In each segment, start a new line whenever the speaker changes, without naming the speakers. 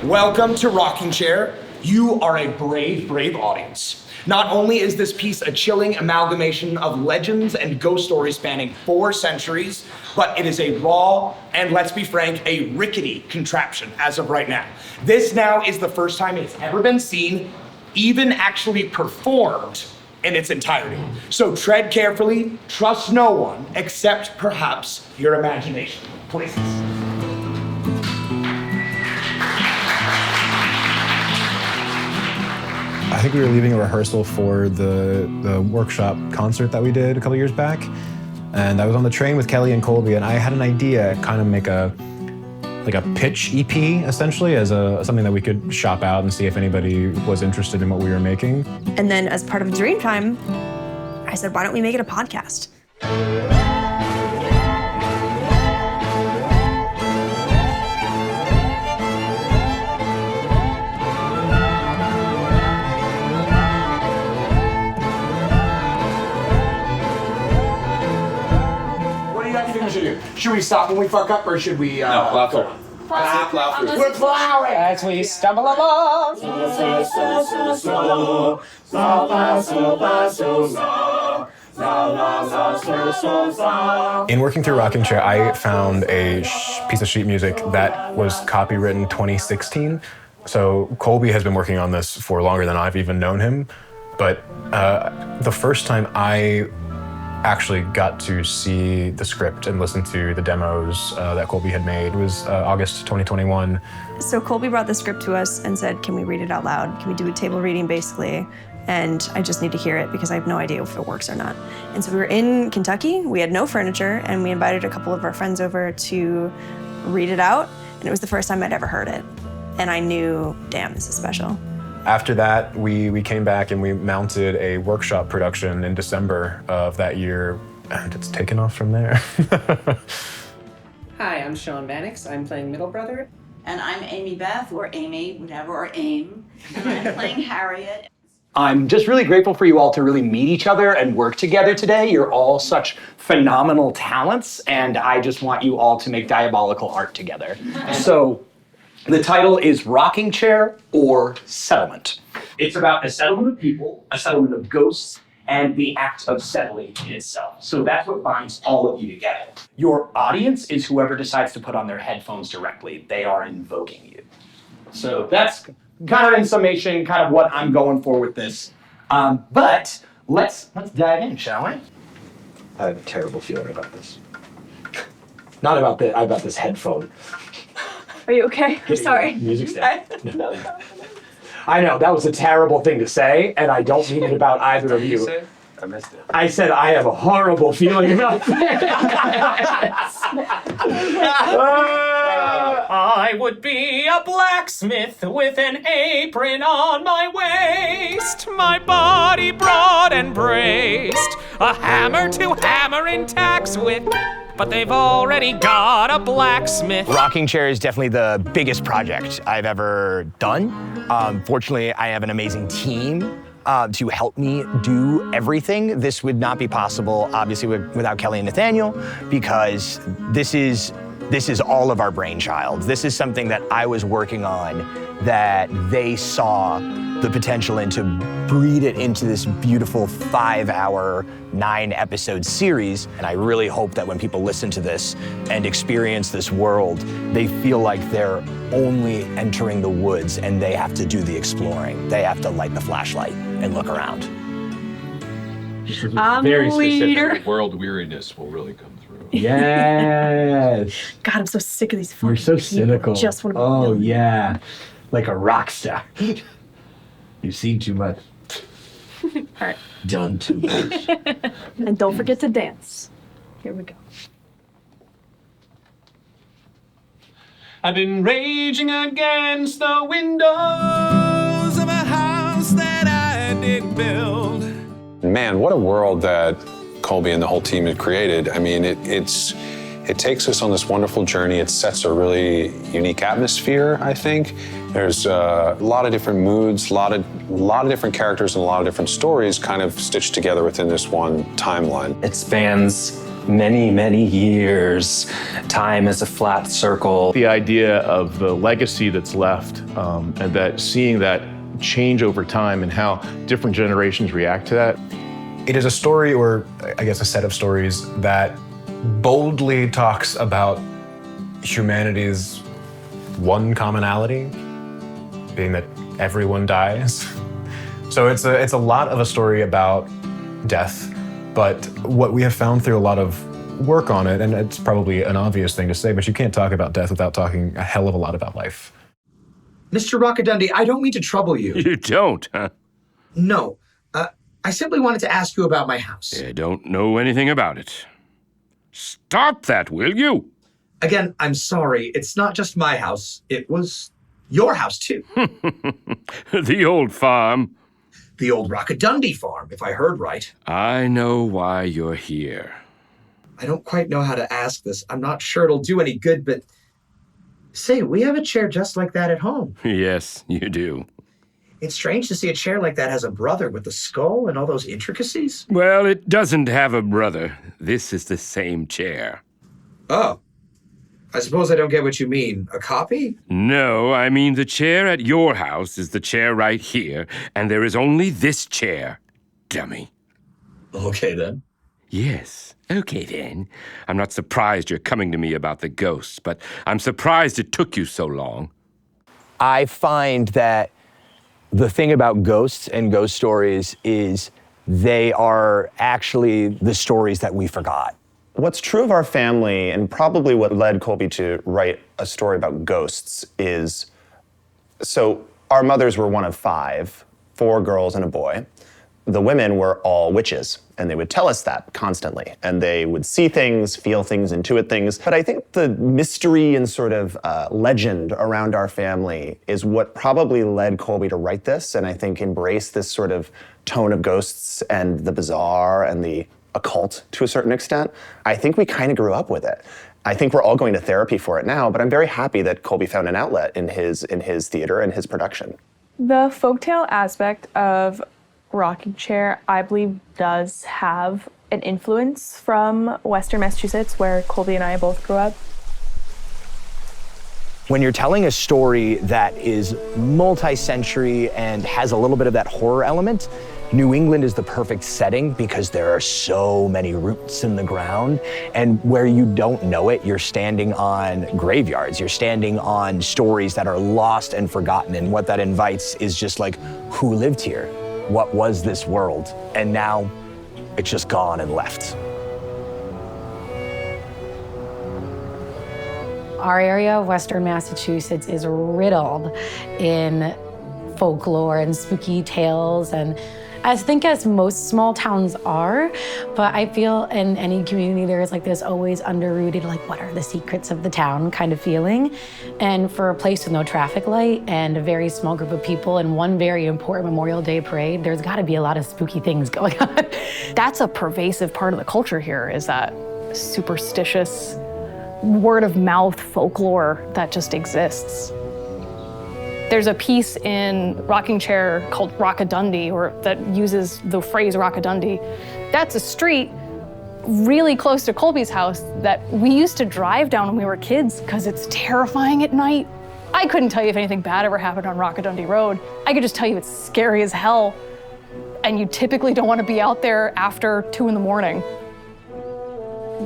Welcome to Rocking Chair. You are a brave, brave audience. Not only is this piece a chilling amalgamation of legends and ghost stories spanning 4 centuries, but it is a raw and, let's be frank, a rickety contraption as of right now. This now is the first time it's ever been seen, even actually performed in its entirety. So tread carefully, trust no one, except perhaps your imagination. Please.
I think we were leaving a rehearsal for the workshop concert that we did a couple years back. And I was on the train with Kelly and Colby, and I had an idea, kind of make a pitch EP, essentially, as something that we could shop out and see if anybody was interested in what we were making.
And then as part of Dreamtime, I said, why don't we make it a podcast?
Should we stop when we fuck up, or should we
No, plow through.
Plow through. We're plowing!
As we stumble along.
In working through Rocking Chair, I found a piece of sheet music that was copywritten 2016. So Colby has been working on this for longer than I've even known him. But the first time I actually got to see the script and listen to the demos that Colby had made was August 2021.
So Colby brought the script to us and said, can we read it out loud? Can we do a table reading, basically? And I just need to hear it because I have no idea if it works or not. And so we were in Kentucky, we had no furniture, and we invited a couple of our friends over to read it out, and it was the first time I'd ever heard it. And I knew, damn, this is special.
After that, we came back and we mounted a workshop production in December of that year, and it's taken off from there.
Hi, I'm Sean Mannix. I'm playing Middle Brother.
And I'm Amy Beth, or Amy, whatever, or AIM. And I'm playing Harriet.
I'm just really grateful for you all to really meet each other and work together today. You're all such phenomenal talents, and I just want you all to make diabolical art together. So, the title is Rocking Chair or Settlement. It's about a settlement of people, a settlement of ghosts, and the act of settling in itself. So that's what binds all of you together. Your audience is whoever decides to put on their headphones directly. They are invoking you. So that's kind of in summation, kind of what I'm going for with this. But let's dive in, shall we? I have a terrible feeling about this. Not about this headphone.
Are you okay? I'm sorry.
Music stand. I know, that was a terrible thing to say, and I don't mean it about either of you.
I missed it.
I said I have a horrible feeling about this.
I would be a blacksmith with an apron on my waist, my body broad and braced, a hammer to hammer in tacks with. But they've already got a blacksmith.
Rocking Chair is definitely the biggest project I've ever done. Fortunately, I have an amazing team to help me do everything. This would not be possible, obviously, without Kelly and Nathaniel, because this is all of our brainchild. This is something that I was working on that they saw the potential in to breed it into this beautiful 5-hour, 9-episode series. And I really hope that when people listen to this and experience this world, they feel like they're only entering the woods and they have to do the exploring. They have to light the flashlight and look around.
I'm
Very
a leader.
specific. World weariness will really come through.
Yes.
God, I'm so sick of these fucking
You're so
people.
cynical.
Just want to
Oh, yeah. Like a rock star. You've seen too much.
All right.
Done too much.
And don't forget to dance. Here we go.
I've been raging against the windows of a house that I did build.
Man, what a world that Colby and the whole team had created. I mean, it takes us on this wonderful journey. It sets a really unique atmosphere, I think. There's a lot of different moods, a lot of different characters and a lot of different stories kind of stitched together within this one timeline.
It spans many, many years. Time is a flat circle.
The idea of the legacy that's left and that seeing that change over time and how different generations react to that.
It is a story, or I guess a set of stories, that boldly talks about humanity's one commonality, being that everyone dies. So it's a lot of a story about death, but what we have found through a lot of work on it, and it's probably an obvious thing to say, but you can't talk about death without talking a hell of a lot about life.
Mr. Rockadundi, I don't mean to trouble you.
You don't, huh?
No. I simply wanted to ask you about my house.
I don't know anything about it. Stop that, will you?
Again, I'm sorry. It's not just my house. It was your house, too.
The old farm.
The old Rockadundi farm, if I heard right.
I know why you're here.
I don't quite know how to ask this. I'm not sure it'll do any good, but... Say, we have a chair just like that at home.
Yes, you do.
It's strange to see a chair like that has a brother with the skull and all those intricacies.
Well, it doesn't have a brother. This is the same chair.
Oh. I suppose I don't get what you mean. A copy?
No, I mean the chair at your house is the chair right here, and there is only this chair, dummy.
Okay, then.
Yes, okay then. I'm not surprised you're coming to me about the ghosts, but I'm surprised it took you so long.
I find that the thing about ghosts and ghost stories is they are actually the stories that we forgot.
What's true of our family, and probably what led Colby to write a story about ghosts, is, so our mothers were one of 5, 4 girls and a boy. The women were all witches, and they would tell us that constantly. And they would see things, feel things, intuit things. But I think the mystery and sort of legend around our family is what probably led Colby to write this, and I think embrace this sort of tone of ghosts and the bizarre and the occult to a certain extent. I think we kind of grew up with it. I think we're all going to therapy for it now, but I'm very happy that Colby found an outlet in his theater and his production.
The folktale aspect of Rocking Chair, I believe, does have an influence from Western Massachusetts, where Colby and I both grew up.
When you're telling a story that is multi-century and has a little bit of that horror element, New England is the perfect setting because there are so many roots in the ground, and where you don't know it, you're standing on graveyards, you're standing on stories that are lost and forgotten, and what that invites is just like, who lived here? What was this world? And now it's just gone and left.
Our area of Western Massachusetts is riddled in folklore and spooky tales, and I think as most small towns are, but I feel in any community there is like this always underrooted, like, what are the secrets of the town kind of feeling. And for a place with no traffic light and a very small group of people and one very important Memorial Day parade, there's gotta be a lot of spooky things going on.
That's a pervasive part of the culture here, is that superstitious word of mouth folklore that just exists. There's a piece in Rocking Chair called Rockadundi, or that uses the phrase Rockadundi. That's a street really close to Colby's house that we used to drive down when we were kids because it's terrifying at night. I couldn't tell you if anything bad ever happened on Rockadundi Road. I could just tell you it's scary as hell, and you typically don't want to be out there after 2 in the morning.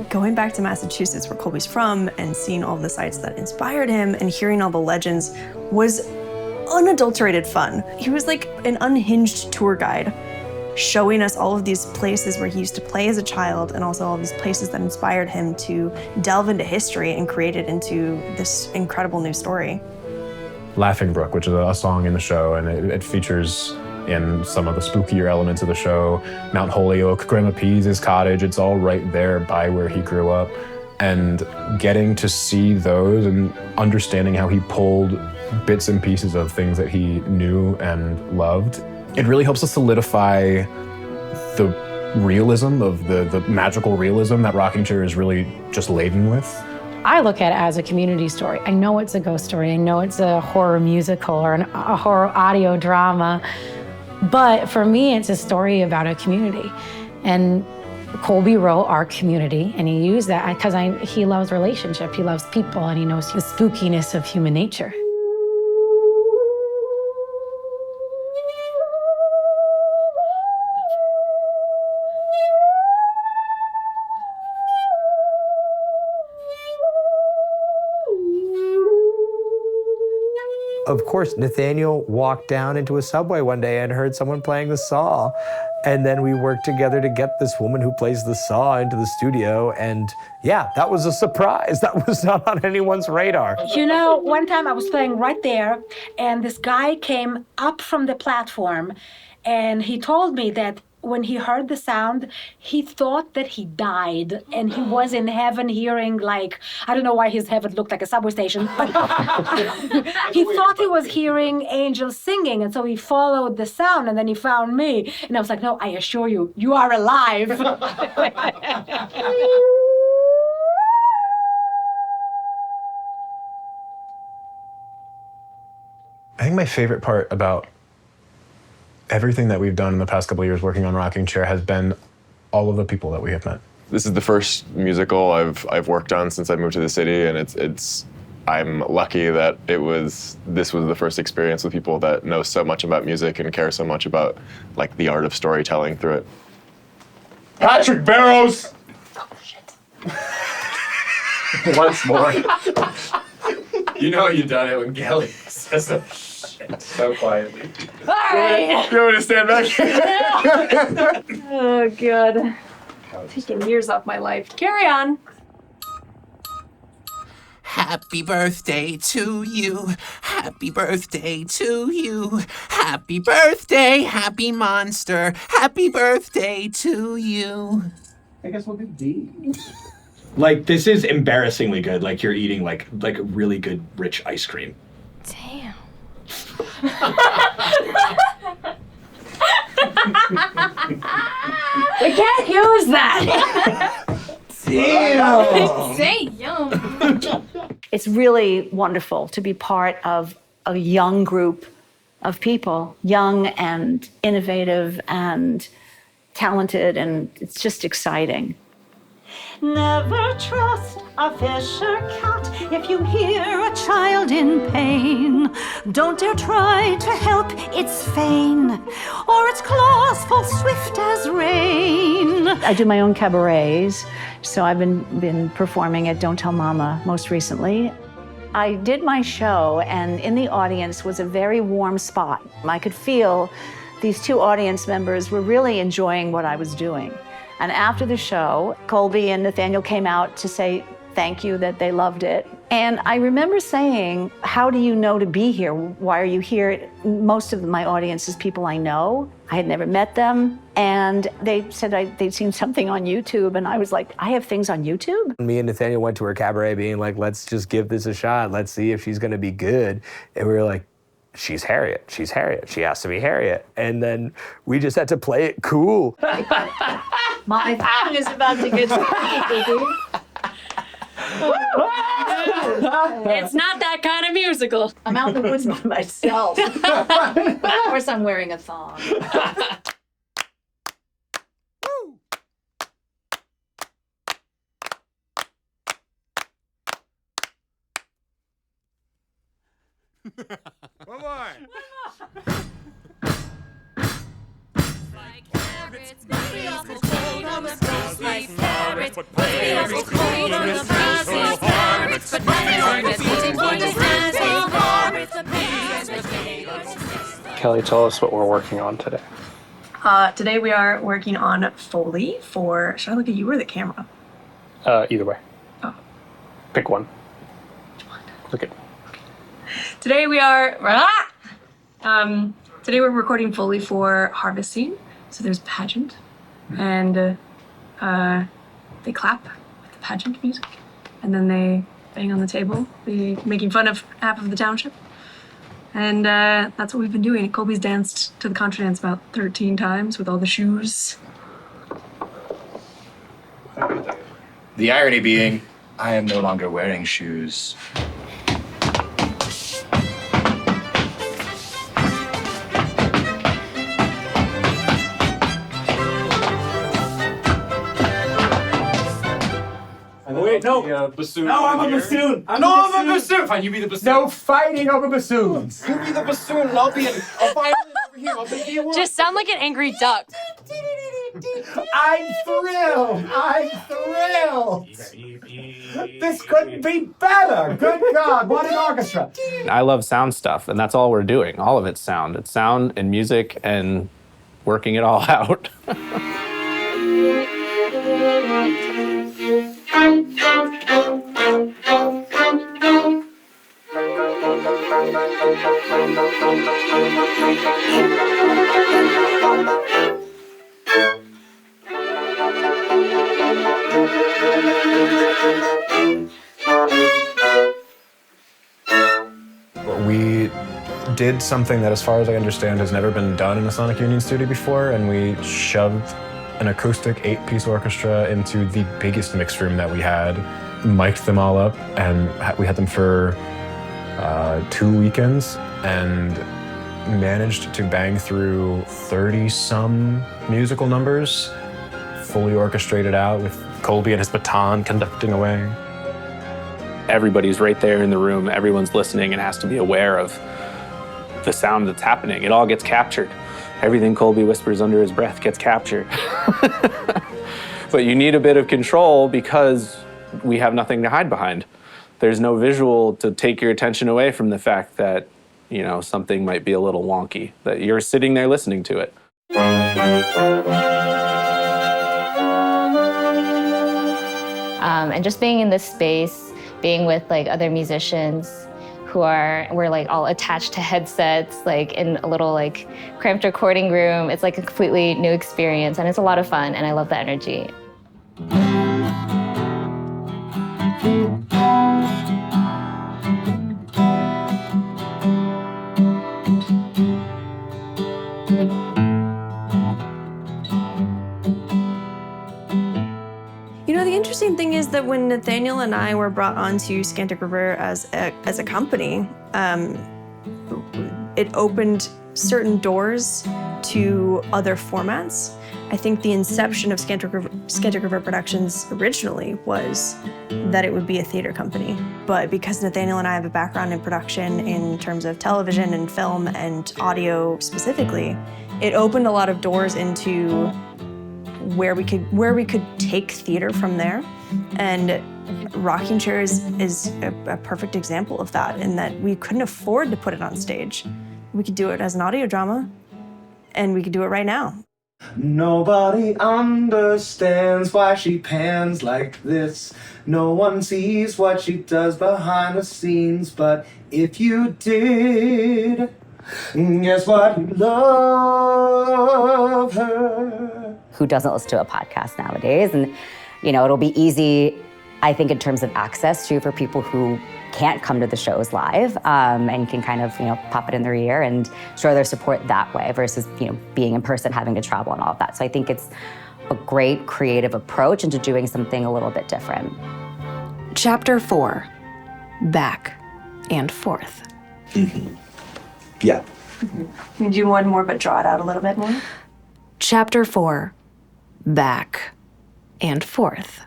Going back to Massachusetts, where Colby's from, and seeing all the sites that inspired him and hearing all the legends was unadulterated fun. He was like an unhinged tour guide, showing us all of these places where he used to play as a child, and also all these places that inspired him to delve into history and create it into this incredible new story.
Laughing Brook, which is a song in the show, and it features in some of the spookier elements of the show. Mount Holyoke, Grandma Pease's cottage, it's all right there by where he grew up. And getting to see those and understanding how he pulled bits and pieces of things that he knew and loved, it really helps us solidify the realism of the magical realism that Rocking Chair is really just laden with.
I look at it as a community story. I know it's a ghost story. I know it's a horror musical or a horror audio drama. But for me, it's a story about a community. And Colby wrote our community, and he used that because he loves relationship, he loves people, and he knows the spookiness of human nature.
Of course, Nathaniel walked down into a subway one day and heard someone playing the saw. And then we worked together to get this woman who plays the saw into the studio. And yeah, that was a surprise. That was not on anyone's radar.
You know, one time I was playing right there, and this guy came up from the platform, and he told me that when he heard the sound, he thought that he died, and he was in heaven hearing, like, I don't know why his heaven looked like a subway station, but he thought he was hearing angels singing, and so he followed the sound, and then he found me, and I was like, no, I assure you, you are alive.
I think my favorite part about everything that we've done in the past couple of years working on Rocking Chair has been all of the people that we have met.
This is the first musical I've worked on since I moved to the city, and I'm lucky that this was the first experience with people that know so much about music and care so much about like the art of storytelling through it.
Patrick Barrows!
Oh, shit. Once more.
You know you done it when Kelly says a shit so quietly.
All right.
You want me to stand back here?
Oh, God. Taking years off my life. Carry on.
Happy birthday to you. Happy birthday to you. Happy birthday, happy monster. Happy birthday to you.
I guess we'll do D. Like, this is embarrassingly good. Like, you're eating, like really good, rich ice cream.
Damn. We can't use that.
Damn.
Damn.
It's really wonderful to be part of a young group of people, young and innovative and talented, and it's just exciting.
Never trust a fish or cat if you hear a child in pain. Don't dare try to help its fane, or its claws fall swift as rain.
I do my own cabarets, so I've been performing at Don't Tell Mama most recently. I did my show, and in the audience was a very warm spot. I could feel these two audience members were really enjoying what I was doing. And after the show, Colby and Nathaniel came out to say thank you, that they loved it. And I remember saying, how do you know to be here? Why are you here? Most of my audience is people I know. I had never met them. And they said they'd seen something on YouTube. And I was like, I have things on YouTube?
Me and Nathaniel went to her cabaret being like, let's just give this a shot. Let's see if she's gonna be good. And we were like, she's Harriet. She's Harriet. She has to be Harriet. And then we just had to play it cool.
My phone is about to get spooky.
It's not that kind of musical.
I'm out in the woods by myself. Of course I'm wearing a thong.
One more.
Kelly, tell us what we're working on today.
Today we are working on Foley for, should I look at you or the camera?
Either way.
Oh.
Pick one. Look at.
Today we are, today we're recording Foley for Harvest Scene. So there's a pageant, and they clap with the pageant music, and then they bang on the table, making fun of half of the township. And that's what we've been doing. Colby's danced to the contra dance about 13 times with all the shoes.
The irony being, I am no longer wearing shoes.
a bassoon.
No, I'm a
here.
bassoon.
I'm a bassoon. Fine, you be the bassoon.
No fighting over bassoons.
You be the bassoon, and I'll be a violin over here. I'll be a one.
Just sound like an angry duck.
I'm thrilled. This couldn't be better. Good God, what an orchestra.
I love sound stuff, and that's all we're doing. All of it's sound. It's sound and music and working it all out.
We did something that, as far as I understand, has never been done in a Sonic Union studio before, and we shoved an acoustic 8-piece orchestra into the biggest mix room that we had, mic'd them all up, and we had them for 2 weekends, and managed to bang through 30-some musical numbers, fully orchestrated out with Colby and his baton conducting away.
Everybody's right there in the room. Everyone's listening and has to be aware of the sound that's happening. It all gets captured. Everything Colby whispers under his breath gets captured. But you need a bit of control because we have nothing to hide behind. There's no visual to take your attention away from the fact that, you know, something might be a little wonky, that you're sitting there listening to it.
And just being in this space, being with like other musicians we're like all attached to headsets, like in a little like cramped recording room. It's like a completely new experience and it's a lot of fun and I love the energy.
You know, the interesting thing is that when Nathaniel and I were brought onto Scantic River as a company, it opened certain doors to other formats. I think the inception of Scantic River Productions originally was that it would be a theater company. But because Nathaniel and I have a background in production in terms of television and film and audio specifically, it opened a lot of doors into where we could take theater from there. And Rocking Chair is a perfect example of that, in that we couldn't afford to put it on stage. We could do it as an audio drama, and we could do it right now.
Nobody understands why she pans like this. No one sees what she does behind the scenes, but if you did, guess what? You love her.
Who doesn't listen to a podcast nowadays? And, you know, it'll be easy, I think, in terms of access to for people who can't come to the shows live and can kind of, you know, pop it in their ear and show their support that way versus, you know, being in person, having to travel and all of that. So I think it's a great creative approach into doing something a little bit different.
Chapter 4, Back and Forth.
Mm-hmm. Yeah.
Can you do one more, but draw it out a little bit more? Chapter 4, Back and Forth.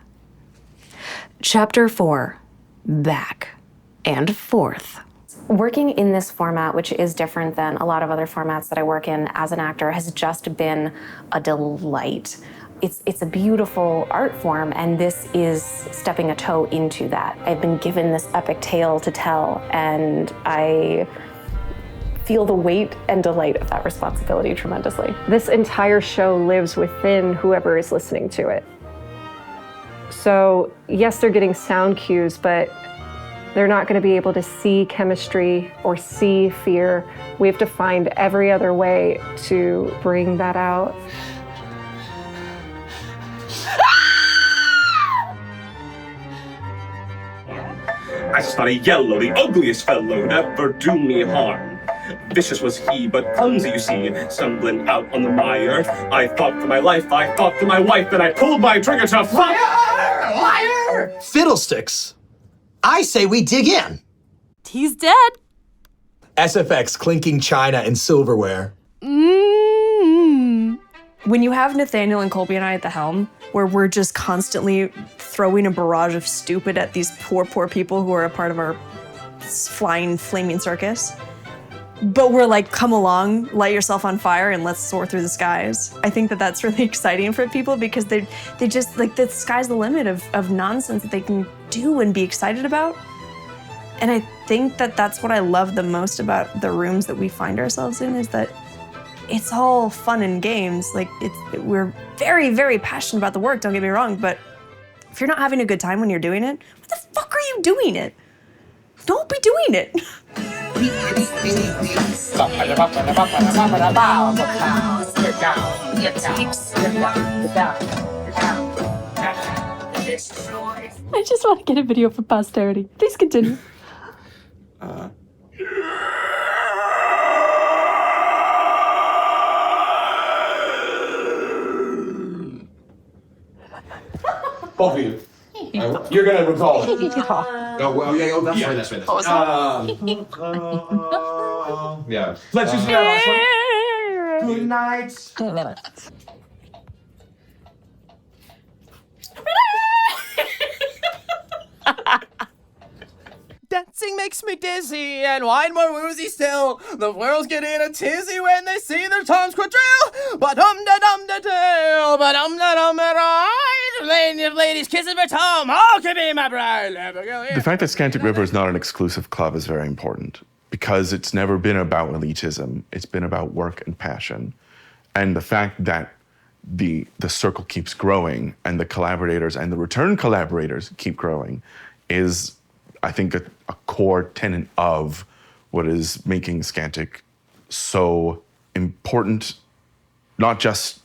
Chapter 4, Back and Forth.
Working in this format, which is different than a lot of other formats that I work in as an actor, has just been a delight. It's a beautiful art form, and this is stepping a toe into that. I've been given this epic tale to tell, and I feel the weight and delight of that responsibility tremendously.
This entire show lives within whoever is listening to it. So yes, they're getting sound cues, but they're not going to be able to see chemistry or see fear. We have to find every other way to bring that out.
I saw a yellow, the ugliest fellow, never do me harm. Vicious was he, but clumsy, you see, stumbling out on the mire. I fought for my life, I fought for my wife, then I pulled my trigger to fire!
Liar! Fiddlesticks. I say we dig in.
He's dead.
SFX clinking china and silverware.
When you have Nathaniel and Colby and I at the helm, where we're just constantly throwing a barrage of stupid at these poor people who are a part of our flying, flaming circus. But we're like, come along, light yourself on fire, and let's soar through the skies. I think that that's really exciting for people because they just, like, the sky's the limit of nonsense that they can do and be excited about. And I think that that's what I love the most about the rooms that we find ourselves in, is that it's all fun and games. Like, we're very, very passionate about the work, don't get me wrong, but if you're not having a good time when you're doing it, what the fuck are you doing it? Don't be doing it.
I just want to get a video for posterity. Please continue.
Both of you. You're gonna resolve it.
Oh, well, yeah, oh, that's right, that's right. That's right. Yeah.
Let's just do that last one.
Good night.
Dancing makes me dizzy and wine more woozy still. The world's getting a tizzy when they see their tongues quadrille. Ba-dum-da-dum-da-dum, ba-dum-da-dum-da-dum. Ladies kissing my tongue, all can be my bride.
The fact that Scantic River is not an exclusive club is very important because it's never been about elitism. It's been about work and passion. And the fact that the circle keeps growing and the collaborators and the return collaborators keep growing is, I think, a core tenet of what is making Scantic so important, not just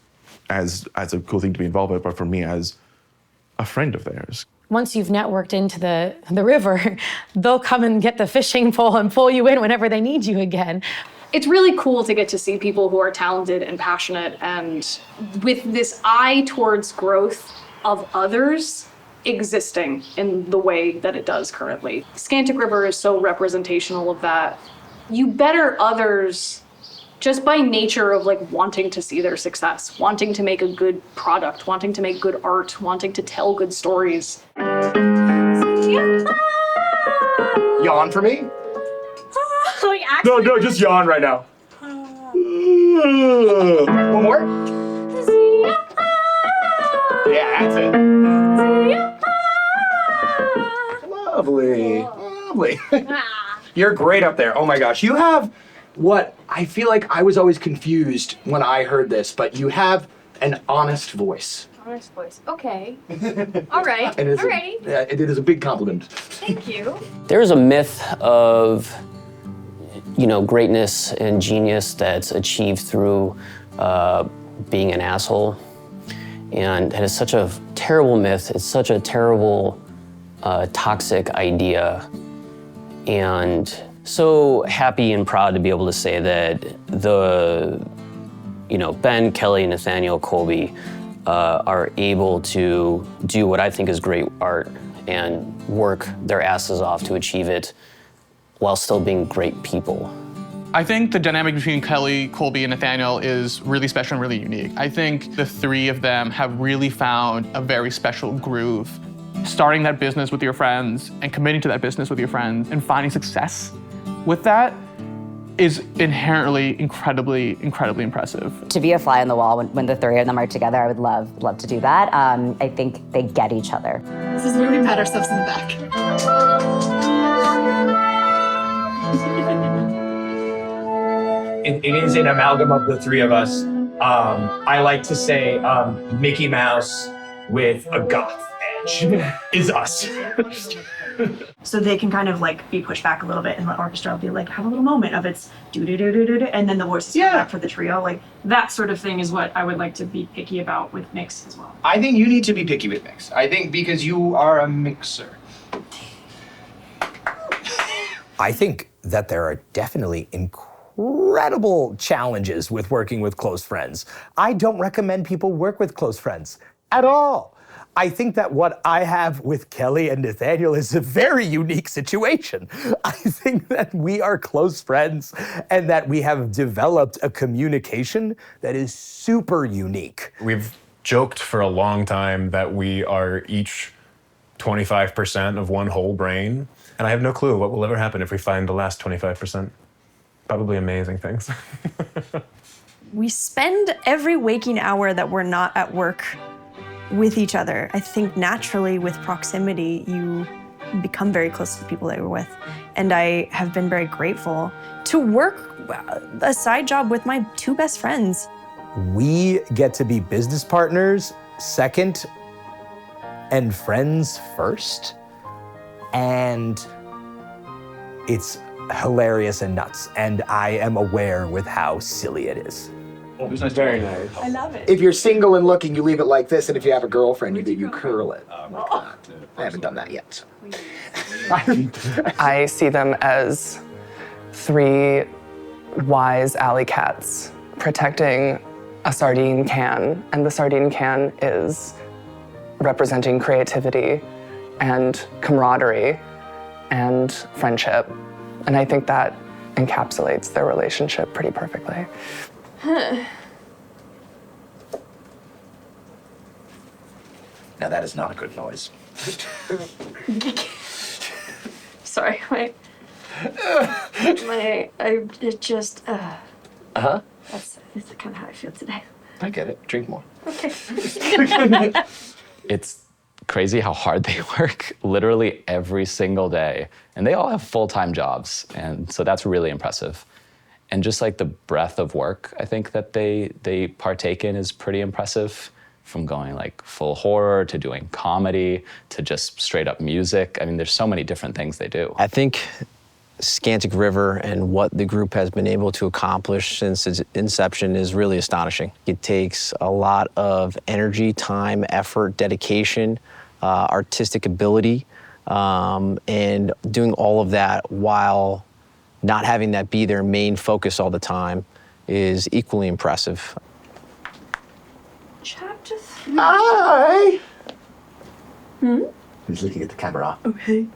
as a cool thing to be involved with, but for me as a friend of theirs.
Once you've networked into the river, they'll come and get the fishing pole and pull you in whenever they need you again.
It's really cool to get to see people who are talented and passionate and with this eye towards growth of others existing in the way that it does currently. Scantic River is so representational of that. You better others just by nature of like wanting to see their success, wanting to make a good product, wanting to make good art, wanting to tell good stories.
Yawn for me?
Like,
No, just yawn right now. One more? Yeah, that's it. Lovely. You're great up there. Oh my gosh. You have what I feel like I was always confused when I heard this, but you have an honest voice.
Honest voice. Okay. All right.
It is
Alrighty.
it is a big compliment.
Thank you.
There's a myth of, greatness and genius that's achieved through being an asshole. And it is such a terrible myth. It's such a terrible, toxic idea. And so happy and proud to be able to say that Ben, Kelly, Nathaniel, Colby are able to do what I think is great art and work their asses off to achieve it while still being great people.
I think the dynamic between Kelly, Colby, and Nathaniel is really special and really unique. I think the three of them have really found a very special groove. Starting that business with your friends and committing to that business with your friends and finding success with that is inherently incredibly impressive.
To be a fly on the wall when the three of them are together, I would love to do that. I think they get each other.
This is where we pat ourselves in the back.
It is an amalgam of the three of us. I like to say Mickey Mouse with a goth edge is us.
So they can kind of like be pushed back a little bit and the orchestra will be like, have a little moment of its do-do-do-do-do-do, and then the voices come back for the trio. Like that sort of thing is what I would like to be picky about with mix as well.
I think you need to be picky with mix. I think because you are a mixer.
I think that there are definitely incredible challenges with working with close friends. I don't recommend people work with close friends at all. I think that what I have with Kelly and Nathaniel is a very unique situation. I think that we are close friends and that we have developed a communication that is super unique.
We've joked for a long time that we are each 25% of one whole brain, and I have no clue what will ever happen if we find the last 25%. Probably amazing things.
We spend every waking hour that we're not at work with each other. I think naturally with proximity, you become very close to the people that you're with. And I have been very grateful to work a side job with my two best friends.
We get to be business partners second and friends first. And it's hilarious and nuts. And I am aware with how silly it is.
Very nice.
I love it.
If you're single and looking, you leave it like this, and if you have a girlfriend, you curl it. I haven't done that yet.
I see them as three wise alley cats protecting a sardine can, and the sardine can is representing creativity and camaraderie and friendship. And I think that encapsulates their relationship pretty perfectly.
Now that is not a good noise.
Sorry,
Uh-huh.
That's kind of how I feel today.
I get it. Drink more.
Okay.
It's crazy how hard they work literally every single day. And they all have full-time jobs. And so that's really impressive. And just like the breadth of work, I think that they partake in is pretty impressive. From going like full horror to doing comedy to just straight up music. I mean, there's so many different things they do.
I think Scantic River and what the group has been able to accomplish since its inception is really astonishing. It takes a lot of energy, time, effort, dedication, artistic ability, and doing all of that while not having that be their main focus all the time is equally impressive.
Chapter 3.
Hi! He's looking at the camera.
Okay.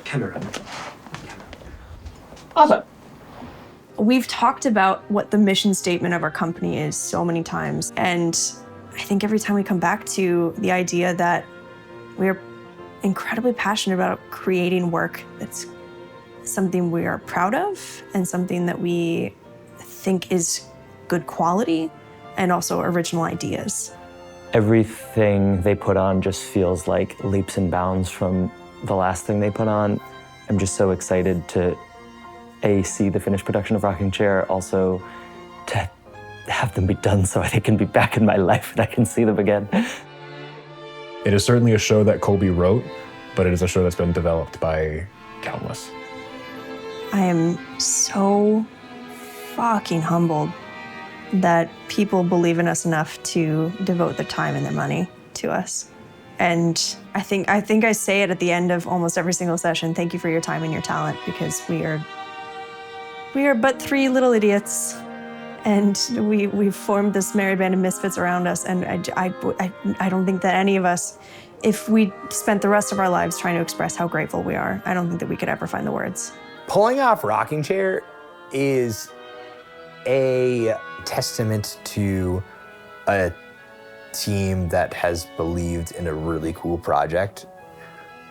Camera.
Awesome. We've talked about what the mission statement of our company is so many times. And I think every time we come back to the idea that we're incredibly passionate about creating work that's something we are proud of and something that we think is good quality and also original ideas.
Everything they put on just feels like leaps and bounds from the last thing they put on. I'm just so excited to see the finished production of Rocking Chair, also to have them be done so they can be back in my life and I can see them again.
It is certainly a show that Colby wrote, but it is a show that's been developed by countless.
I am so fucking humbled that people believe in us enough to devote their time and their money to us. And I think I say it at the end of almost every single session, thank you for your time and your talent, because we are but three little idiots, and we've formed this merry band of misfits around us, and I don't think that any of us, if we spent the rest of our lives trying to express how grateful we are, I don't think that we could ever find the words.
Pulling off Rocking Chair is a testament to a team that has believed in a really cool project.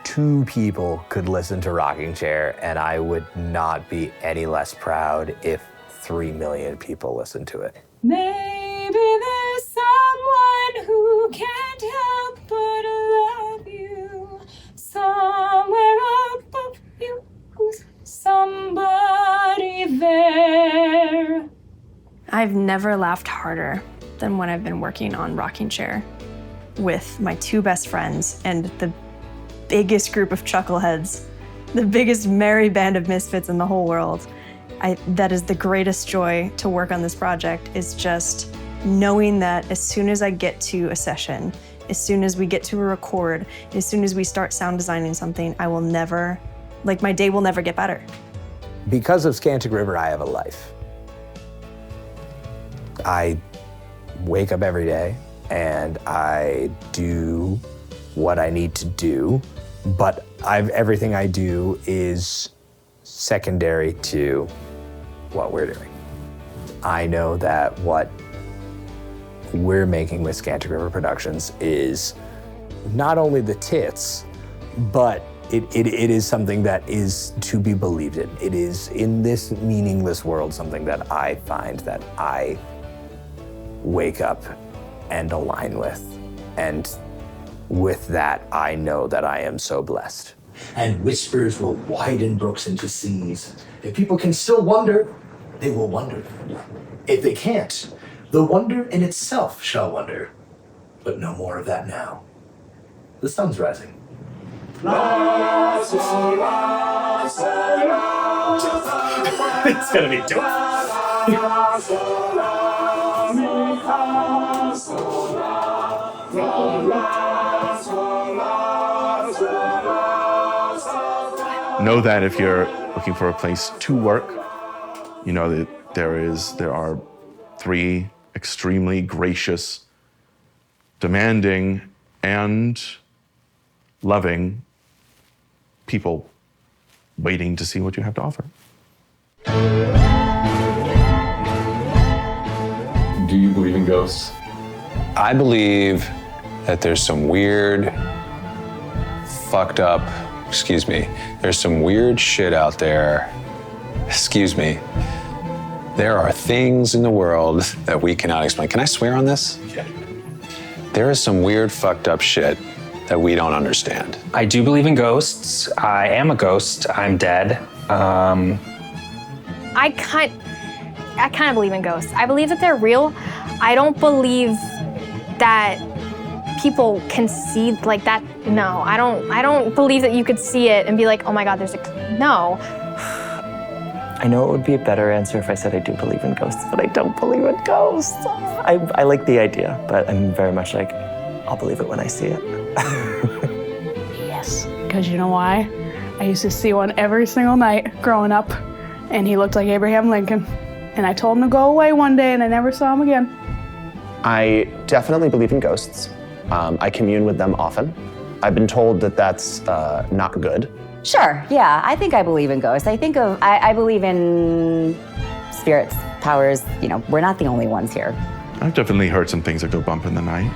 2 people could listen to Rocking Chair, and I would not be any less proud if 3 million people listened to it.
Maybe there's someone who can't help but love you. Somewhere above you, who's somebody there.
I've never laughed harder than when I've been working on Rocking Chair with my 2 best friends and the biggest group of chuckleheads, the biggest merry band of misfits in the whole world. That is the greatest joy to work on this project, is just knowing that as soon as I get to a session, as soon as we get to a record, as soon as we start sound designing something, I will never, like, my day will never get better.
Because of Scantic River, I have a life. I wake up every day and I do what I need to do, but everything I do is secondary to what we're doing. I know that what we're making with Scantic River Productions is not only the tits, but it is something that is to be believed in. It is, in this meaningless world, something that I find that I wake up and align with. And with that, I know that I am so blessed.
And whispers will widen brooks into seas. If people can still wonder, they will wonder. If they can't, the wonder in itself shall wonder. But no more of that now. The sun's rising.
It's gonna be dope.
Know that if you're looking for a place to work, you know that there are 3 extremely gracious, demanding, and loving people waiting to see what you have to offer.
Do you believe in ghosts?
I believe that there's some weird, fucked up, there's some weird shit out there. There are things in the world that we cannot explain. Can I swear on this?
Yeah.
There is some weird, fucked up shit that we don't understand.
I do believe in ghosts. I am a ghost. I'm dead.
I kind of believe in ghosts. I believe that they're real. I don't believe that people can see like that. No, I don't believe that you could see it and be like, oh my God, no.
I know it would be a better answer if I said I do believe in ghosts, but I don't believe in ghosts. I like the idea, but I'm very much like, I'll believe it when I see it.
Yes, because you know why? I used to see one every single night growing up, and he looked like Abraham Lincoln. And I told him to go away one day, and I never saw him again.
I definitely believe in ghosts. I commune with them often. I've been told that that's not good.
Sure, yeah, I think I believe in ghosts. I believe in spirits, powers. You know, we're not the only ones here.
I've definitely heard some things that go bump in the night.